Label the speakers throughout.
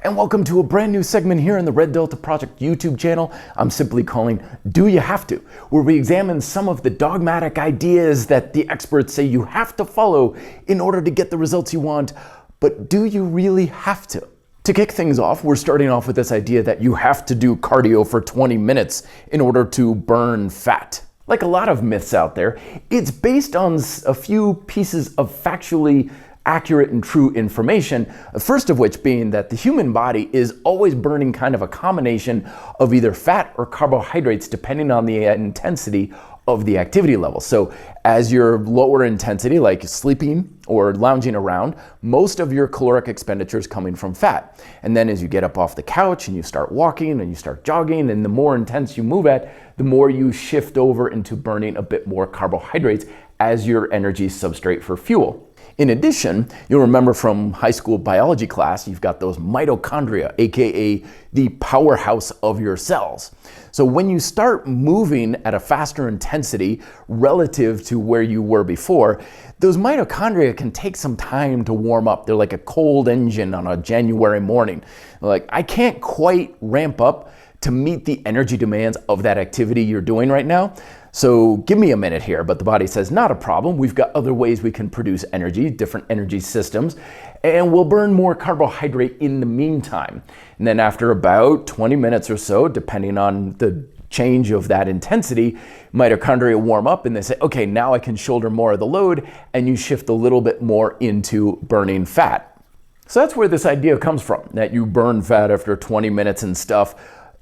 Speaker 1: and welcome to a brand new segment here in the Red Delta Project YouTube channel I'm simply calling Do You Have To?, where we examine some of the dogmatic ideas that the experts say you have to follow in order to get the results you want, but do you really have to? To kick things off, we're starting off with this idea that you have to do cardio for 20 minutes in order to burn fat. Like a lot of myths out there, it's based on a few pieces of factually accurate and true information, the first of which being that the human body is always burning kind of a combination of either fat or carbohydrates depending on the intensity of the activity level. So as you're lower intensity, like sleeping or lounging around, most of your caloric expenditure is coming from fat. And then as you get up off the couch and you start walking and you start jogging, and the more intense you move at, the more you shift over into burning a bit more carbohydrates as your energy substrate for fuel. In addition, you'll remember from high school biology class, you've got those mitochondria, aka the powerhouse of your cells. So when you start moving at a faster intensity relative to where you were before, those mitochondria can take some time to warm up. They're like a cold engine on a January morning. Like, I can't quite ramp up to meet the energy demands of that activity you're doing right now. So give me a minute here, but the body says, not a problem. We've got other ways we can produce energy, different energy systems, and we'll burn more carbohydrate in the meantime. And then after about 20 minutes or so, depending on the change of that intensity, mitochondria warm up and they say, okay, now I can shoulder more of the load, and you shift a little bit more into burning fat. So that's where this idea comes from, that you burn fat after 20 minutes and stuff.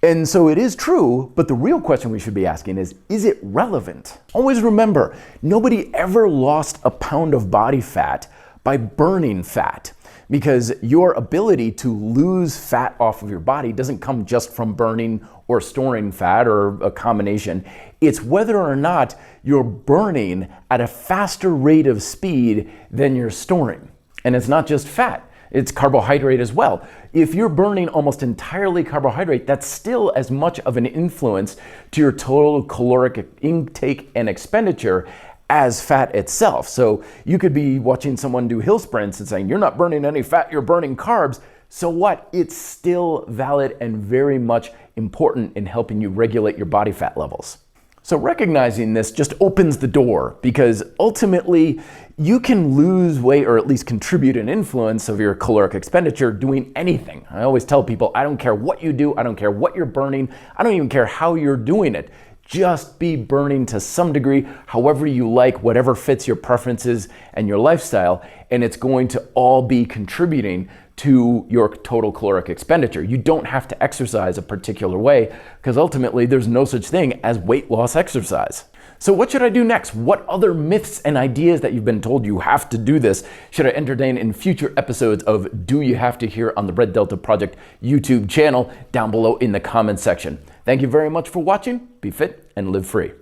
Speaker 1: And so it is true, but the real question we should be asking is it relevant? Always remember, nobody ever lost a pound of body fat by burning fat, because your ability to lose fat off of your body doesn't come just from burning or storing fat or a combination. It's whether or not you're burning at a faster rate of speed than you're storing. And it's not just fat. It's carbohydrate as well. If you're burning almost entirely carbohydrate, that's still as much of an influence to your total caloric intake and expenditure as fat itself. So you could be watching someone do hill sprints and saying, you're not burning any fat, you're burning carbs. So what? It's still valid and very much important in helping you regulate your body fat levels. So recognizing this just opens the door, because ultimately you can lose weight or at least contribute an influence of your caloric expenditure doing anything. I always tell people, I don't care what you do, I don't care what you're burning, I don't even care how you're doing it. Just be burning to some degree, however you like, whatever fits your preferences and your lifestyle, and it's going to all be contributing to your total caloric expenditure. You don't have to exercise a particular way, because ultimately there's no such thing as weight loss exercise. So what should I do next? What other myths and ideas that you've been told you have to do this should I entertain in future episodes of Do You Have To here on the Red Delta Project YouTube channel down below in the comments section. Thank you very much for watching. Be fit and live free.